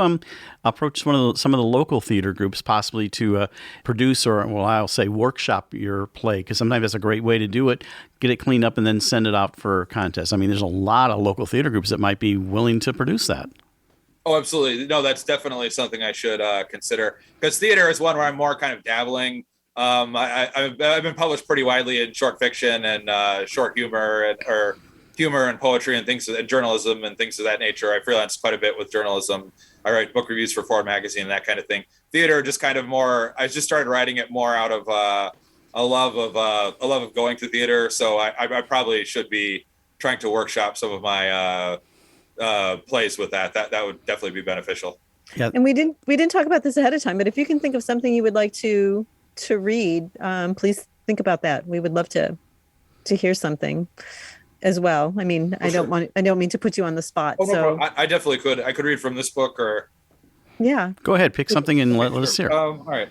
Speaker 1: approach some of the local theater groups possibly to produce or, I'll say workshop your play? Because sometimes that's a great way to do it. Get it cleaned up and then send it out for contests. I mean, there's a lot of local theater groups that might be willing to produce that.
Speaker 7: Oh, absolutely. No, that's definitely something I should consider, because theater is one where I'm more kind of dabbling. I've been published pretty widely in short fiction and short humor or humor and poetry and things, and journalism and things of that nature. I freelance quite a bit with journalism. I write book reviews for Ford magazine and that kind of thing. Theater, just kind of more, I just started writing it more out of a love of going to theater. So I probably should be trying to workshop some of my plays with that. That would definitely be beneficial.
Speaker 3: Yeah. And we didn't talk about this ahead of time, but if you can think of something you would like to read, please think about that. We would love to hear something as well. I mean, I don't mean to put you on the spot.
Speaker 7: Oh, so no, I definitely could. I could read from this book or.
Speaker 3: Yeah.
Speaker 1: Go ahead, pick something and let us hear.
Speaker 7: All right.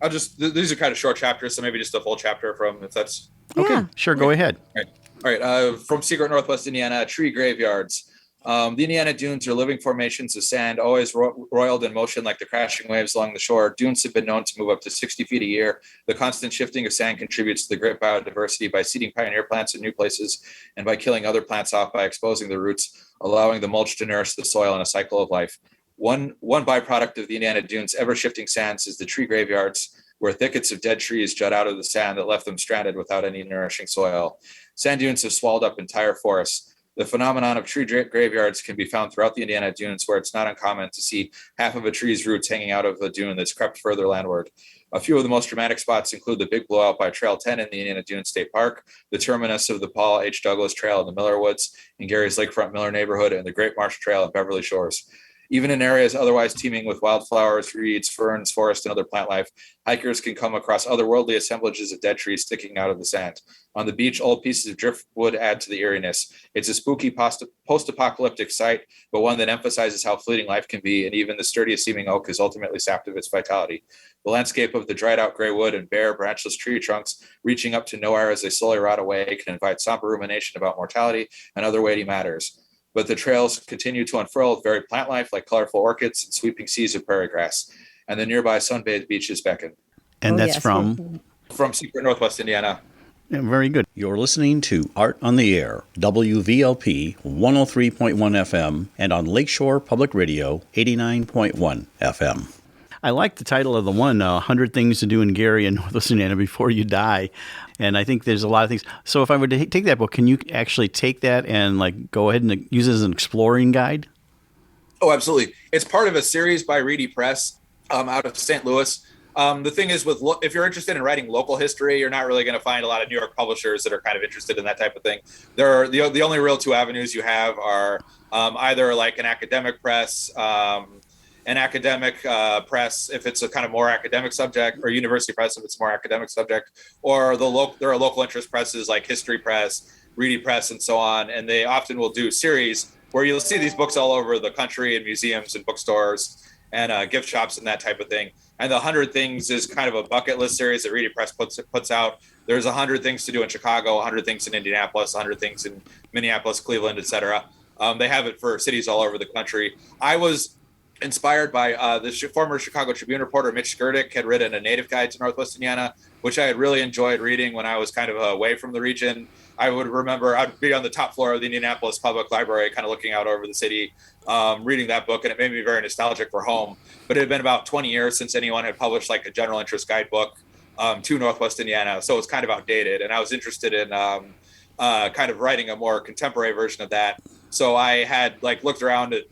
Speaker 7: These are kind of short chapters, so maybe just a full chapter from, if that's.
Speaker 1: Okay, sure. Go ahead.
Speaker 7: All right. From Secret Northwest Indiana, Tree Graveyards. The Indiana dunes are living formations of sand, always roiled in motion like the crashing waves along the shore. Dunes have been known to move up to 60 feet a year. The constant shifting of sand contributes to the great biodiversity by seeding pioneer plants in new places and by killing other plants off by exposing the roots, allowing the mulch to nourish the soil in a cycle of life. One byproduct of the Indiana dunes' ever-shifting sands is the tree graveyards, where thickets of dead trees jut out of the sand that left them stranded without any nourishing soil. Sand dunes have swallowed up entire forests. The phenomenon of tree graveyards can be found throughout the Indiana dunes, where it's not uncommon to see half of a tree's roots hanging out of a dune that's crept further landward. A few of the most dramatic spots include the Big Blowout by Trail 10 in the Indiana Dunes State Park, the terminus of the Paul H. Douglas Trail in the Miller Woods, in Gary's Lakefront Miller neighborhood, and the Great Marsh Trail in Beverly Shores. Even in areas otherwise teeming with wildflowers, reeds, ferns, forest, and other plant life, hikers can come across otherworldly assemblages of dead trees sticking out of the sand. On the beach, old pieces of driftwood add to the eeriness. It's a spooky post-apocalyptic sight, but one that emphasizes how fleeting life can be, and even the sturdiest seeming oak is ultimately sapped of its vitality. The landscape of the dried-out gray wood and bare, branchless tree trunks reaching up to nowhere as they slowly rot away can invite somber rumination about mortality and other weighty matters. But the trails continue to unfurl with varied plant life like colorful orchids and sweeping seas of prairie grass, and the nearby sunbathed beaches beckon.
Speaker 1: And
Speaker 3: Oh,
Speaker 1: that's
Speaker 3: yes.
Speaker 1: from
Speaker 7: Secret Northwest Indiana.
Speaker 1: Yeah, very good. You're listening to Art on the Air, WVLP 103.1 FM, and on Lakeshore Public Radio 89.1 FM. I like the title of the one, 100 Things to Do in Gary and Northwest Indiana Before You Die. And I think there's a lot of things. So if I were to take that book, can you actually take that and like go ahead and use it as an exploring guide?
Speaker 7: Oh, absolutely. It's part of a series by Reedy Press out of St. Louis. The thing is, if you're interested in writing local history, you're not really going to find a lot of New York publishers that are kind of interested in that type of thing. The only real two avenues you have are either like an academic press, if it's a kind of more academic subject, or university press if it's more academic subject, or there are local interest presses like History Press, Reedy Press, and so on. And they often will do series where you'll see these books all over the country in museums and bookstores and gift shops and that type of thing. And the 100 Things is kind of a bucket list series that Reedy Press puts out. There's 100 things to do in Chicago, 100 things in Indianapolis, 100 things in Minneapolis, Cleveland, etc. They have it for cities all over the country. I was inspired by the former Chicago Tribune reporter Mitch Skirdick had written a native guide to Northwest Indiana, which I had really enjoyed reading when I was kind of away from the region. I would remember I'd be on the top floor of the Indianapolis Public Library, kind of looking out over the city, reading that book, and it made me very nostalgic for home. But it had been about 20 years since anyone had published like a general interest guidebook to Northwest Indiana, so it's kind of outdated. And I was interested in kind of writing a more contemporary version of that. So I had like looked around at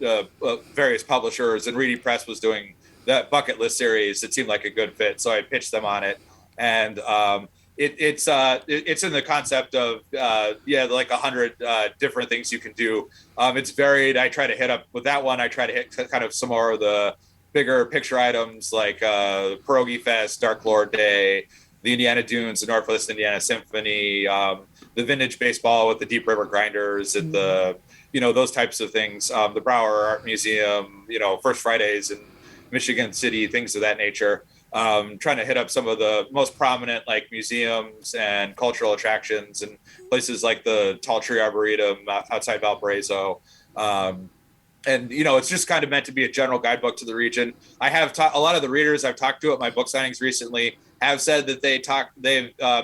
Speaker 7: various publishers, and Reedy Press was doing that bucket list series. It seemed like a good fit, so I pitched them on it. And it's in the concept of like 100 different things you can do. It's varied. I try to hit up with that one. I try to hit kind of some more of the bigger picture items like Pierogi Fest, Dark Lord Day, the Indiana Dunes, the Northwest Indiana Symphony, the vintage baseball with the Deep River Grinders, and the those types of things. The Brower Art Museum, First Fridays in Michigan City, things of that nature. Trying to hit up some of the most prominent like museums and cultural attractions and places like the Tall Tree Arboretum outside Valparaiso. And it's just kind of meant to be a general guidebook to the region. I have a lot of the readers I've talked to at my book signings recently have said that they've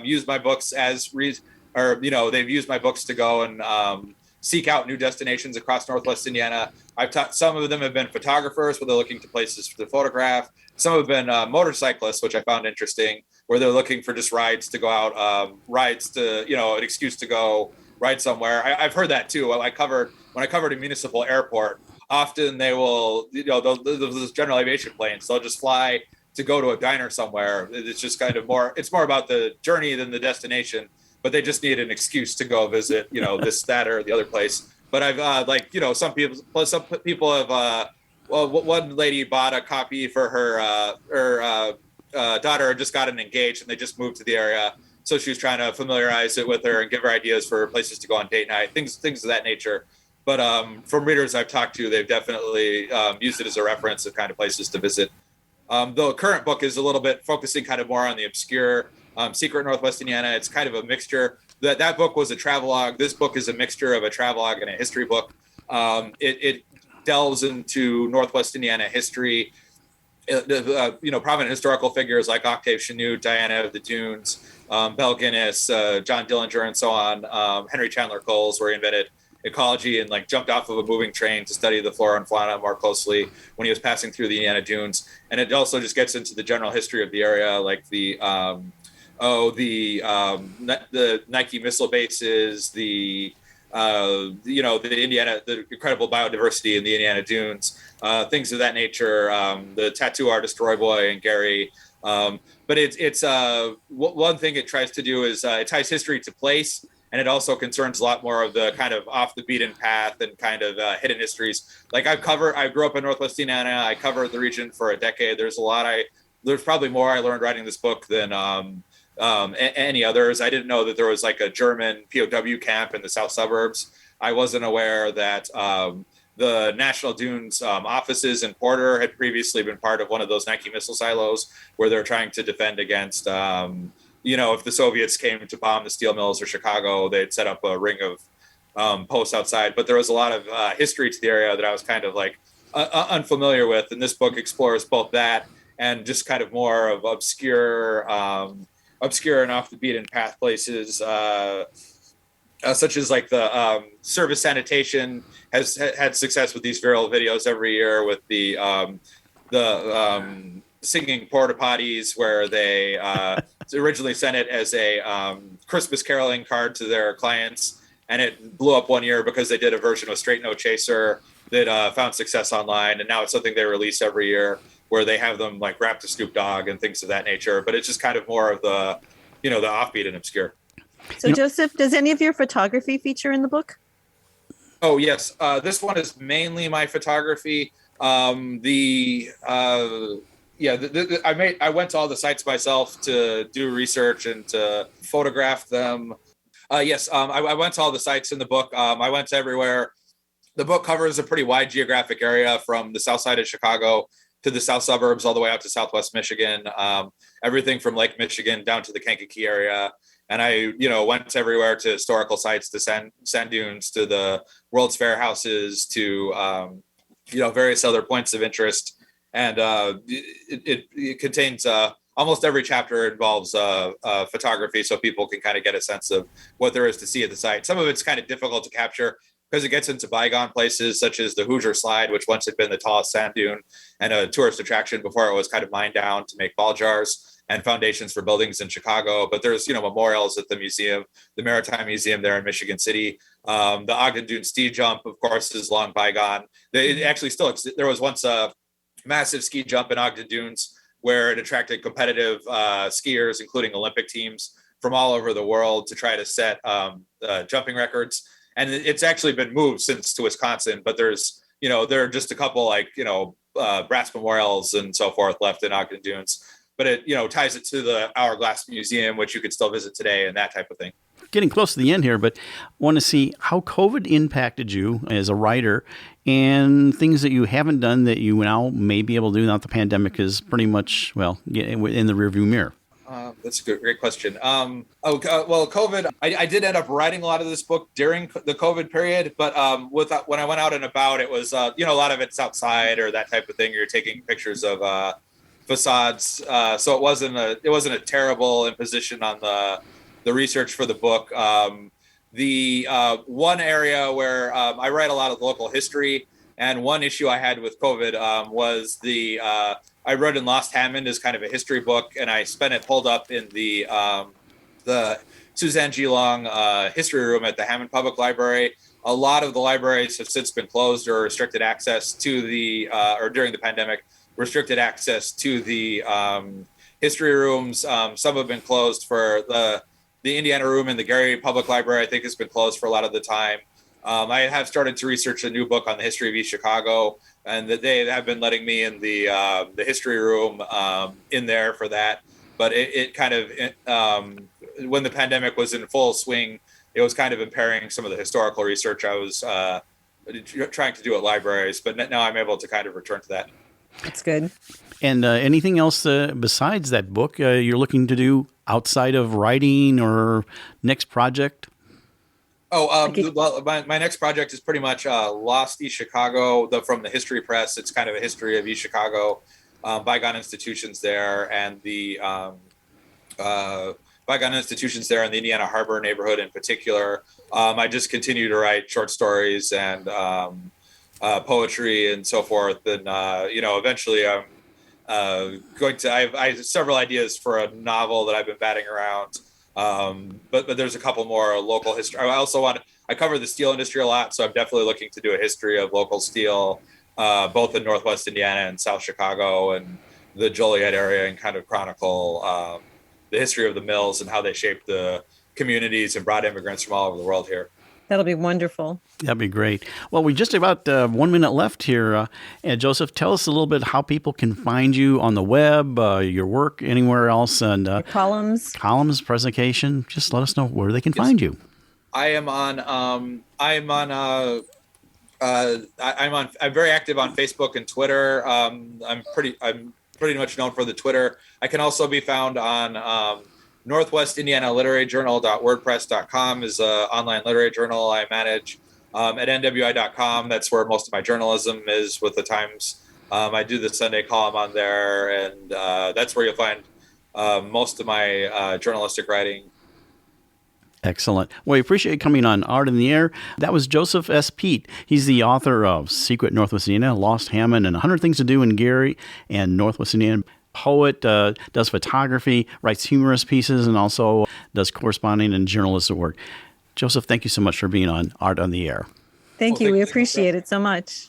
Speaker 7: used my books they've used my books to go and seek out new destinations across Northwest Indiana. Some of them have been photographers where they're looking to places to photograph. Some have been motorcyclists, which I found interesting, where they're looking for just rides to go out, an excuse to go ride somewhere. I've heard that too. When I covered a municipal airport, often they will, those general aviation planes, they'll just fly to go to a diner somewhere. It's just kind of it's more about the journey than the destination, but they just need an excuse to go visit, this, that, or the other place. But I've some people have, one lady bought a copy for her daughter had just gotten engaged and they just moved to the area. So she was trying to familiarize it with her and give her ideas for places to go on date night, things of that nature. But from readers I've talked to, they've definitely used it as a reference of kind of places to visit. The current book is a little bit focusing kind of more on the obscure, Secret Northwest Indiana. It's kind of a mixture. That book was a travelogue. This book is a mixture of a travelogue and a history book. It delves into Northwest Indiana history. Prominent historical figures like Octave Chanute, Diana of the Dunes, Belle Guinness, John Dillinger, and so on. Henry Chandler Coles, where he invented ecology and jumped off of a moving train to study the flora and fauna more closely when he was passing through the Indiana Dunes. And it also just gets into the general history of the area, like the Nike missile bases, the incredible biodiversity in the Indiana Dunes, things of that nature. The tattoo artist Roy Boy and Gary. But it's one thing it tries to do is it ties history to place, and it also concerns a lot more of the kind of off the beaten path and kind of hidden histories. Like I grew up in Northwest Indiana. I covered the region for a decade. There's probably more I learned writing this book than any others. I didn't know that there was like a German POW camp in the south suburbs. I wasn't aware that the National Dunes offices in Porter had previously been part of one of those Nike missile silos where they're trying to defend against, if the Soviets came to bomb the steel mills or Chicago, they'd set up a ring of posts outside. But there was a lot of history to the area that I was kind of unfamiliar with. And this book explores both that and just kind of more of obscure and off the beaten path places, such as the Service Sanitation has had success with these viral videos every year with the singing porta potties, where they originally sent it as a Christmas caroling card to their clients, and it blew up one year because they did a version of Straight No Chaser that found success online, and now it's something they release every year where they have them wrapped to Snoop Dogg and things of that nature. But it's just kind of more of the offbeat and obscure.
Speaker 3: So Joseph, does any of your photography feature in the book?
Speaker 7: Oh, yes. This one is mainly my photography. I went to all the sites myself to do research and to photograph them. Yes, I went to all the sites in the book. I went to everywhere. The book covers a pretty wide geographic area from the south side of Chicago to the south suburbs, all the way out to Southwest Michigan, everything from Lake Michigan down to the Kankakee area. And I, went everywhere to historical sites, to sand dunes, to the World's Fair houses, to, various other points of interest. And it contains almost every chapter involves photography, so people can kind of get a sense of what there is to see at the site. Some of it's kind of difficult to capture because it gets into bygone places, such as the Hoosier Slide, which once had been the tallest sand dune and a tourist attraction before it was kind of mined down to make ball jars and foundations for buildings in Chicago. But there's, memorials at the museum, the Maritime Museum there in Michigan City. The Ogden Dune ski jump, of course, is long bygone. It actually still exists. There was once a massive ski jump in Ogden Dunes where it attracted competitive skiers, including Olympic teams from all over the world, to try to set jumping records. And it's actually been moved since to Wisconsin, but there are just a couple brass memorials and so forth left in Ogden Dunes. But it, ties it to the Hourglass Museum, which you could still visit today, and that type of thing.
Speaker 1: Getting close to the end here, but want to see how COVID impacted you as a writer and things that you haven't done that you now may be able to do now that the pandemic is pretty much, in the rearview mirror.
Speaker 7: That's a great question. COVID, I did end up writing a lot of this book during the COVID period, but when I went out and about, it was, a lot of it's outside or that type of thing. You're taking pictures of facades. So it wasn't a terrible imposition on the research for the book. The one area where I write a lot of local history, and one issue I had with COVID was I wrote in Lost Hammond as kind of a history book, and I spent it pulled up in the Suzanne G. Long history room at the Hammond Public Library. A lot of the libraries have since been closed or restricted access to or during the pandemic, restricted access to the history rooms. Some have been closed for the Indiana room in the Gary Public Library, I think, has been closed for a lot of the time. I have started to research a new book on the history of East Chicago, and that they have been letting me in the history room in there for that. But it kind of, when the pandemic was in full swing, it was kind of impairing some of the historical research I was trying to do at libraries. But now I'm able to kind of return to that.
Speaker 3: That's good.
Speaker 1: And anything else besides that book you're looking to do outside of writing or next project?
Speaker 7: Well, my next project is pretty much Lost East Chicago, from the History Press. It's kind of a history of East Chicago, bygone institutions there, and the bygone institutions there in the Indiana Harbor neighborhood in particular. I just continue to write short stories and poetry and so forth. And, eventually I'm I have several ideas for a novel that I've been batting around. But there's a couple more local history. I cover the steel industry a lot, so I'm definitely looking to do a history of local steel, both in Northwest Indiana and South Chicago and the Joliet area, and kind of chronicle the history of the mills and how they shaped the communities and brought immigrants from all over the world here.
Speaker 3: That'll be wonderful.
Speaker 1: That'd be great. Well, we just about 1 minute left here. And Joseph, tell us a little bit how people can find you on the web, your work, anywhere else, and
Speaker 3: columns,
Speaker 1: presentation. Just let us know where they can find you.
Speaker 7: I'm very active on Facebook and Twitter. I'm pretty much known for the Twitter. I can also be found on Northwest Indiana Literary Journal.wordpress.com is an online literary journal I manage. At NWI.com, that's where most of my journalism is with the Times. I do the Sunday column on there, and that's where you'll find most of my journalistic writing.
Speaker 1: Excellent. Well, we appreciate you coming on Art in the Air. That was Joseph S. Peet. He's the author of Secret Northwest Indiana, Lost Hammond, and 100 Things to Do in Gary and Northwest Indiana. Poet, does photography, writes humorous pieces, and also does corresponding and journalistic work. Joseph, thank you so much for being on Art on the Air.
Speaker 3: Thank you. We appreciate it so much.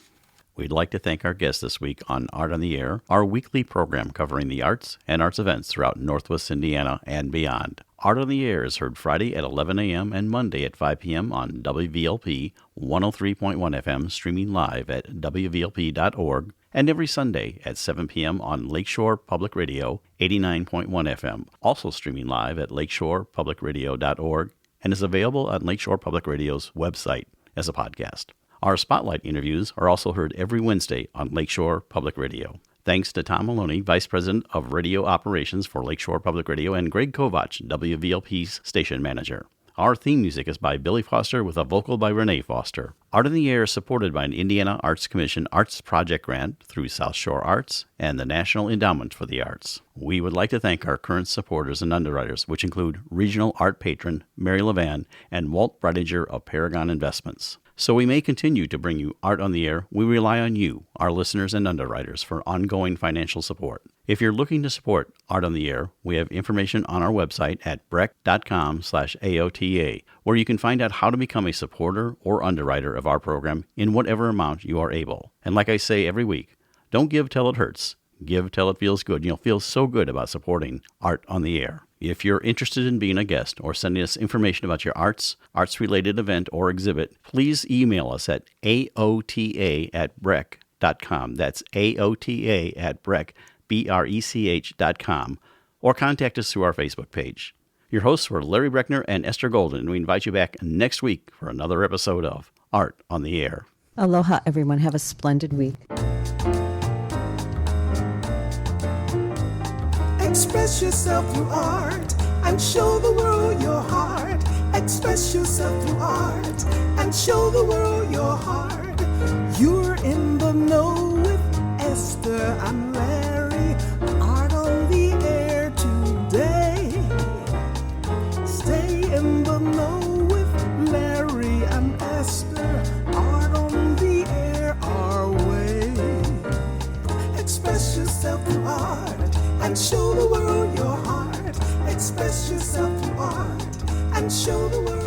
Speaker 1: We'd like to thank our guest this week on Art on the Air, our weekly program covering the arts and arts events throughout Northwest Indiana and beyond. Art on the Air is heard Friday at 11 a.m. and Monday at 5 p.m. on WVLP 103.1 FM, streaming live at WVLP.org, and every Sunday at 7 p.m. on Lakeshore Public Radio 89.1 FM, also streaming live at lakeshorepublicradio.org, and is available on Lakeshore Public Radio's website as a podcast. Our Spotlight interviews are also heard every Wednesday on Lakeshore Public Radio. Thanks to Tom Maloney, Vice President of Radio Operations for Lakeshore Public Radio, and Greg Kovach, WVLP's station manager. Our theme music is by Billy Foster with a vocal by Renee Foster. Art in the Air is supported by an Indiana Arts Commission Arts Project Grant through South Shore Arts and the National Endowment for the Arts. We would like to thank our current supporters and underwriters, which include Regional Art Patron Mary Levan and Walt Breidinger of Paragon Investments. So we may continue to bring you Art on the Air. We rely on you, our listeners and underwriters, for ongoing financial support. If you're looking to support Art on the Air, we have information on our website at breck.com/AOTA, where you can find out how to become a supporter or underwriter of our program in whatever amount you are able. And like I say every week, don't give till it hurts. Give till it feels good. You'll feel so good about supporting Art on the Air. If you're interested in being a guest or sending us information about your arts-related event or exhibit, please email us at aota@breck.com. That's aota@breck.com, or contact us through our Facebook page. Your hosts were Larry Breckner and Esther Golden, and we invite you back next week for another episode of Art on the Air.
Speaker 3: Aloha, everyone. Have a splendid week.
Speaker 2: Express yourself through art and show the world your heart. Express yourself through art and show the world your heart. You're in the know with Esther and Larry. Art on the Air today. Stay in the know with Larry and Esther. Art on the Air our way. Express yourself through art and show the world your heart. Express yourself through art and show the world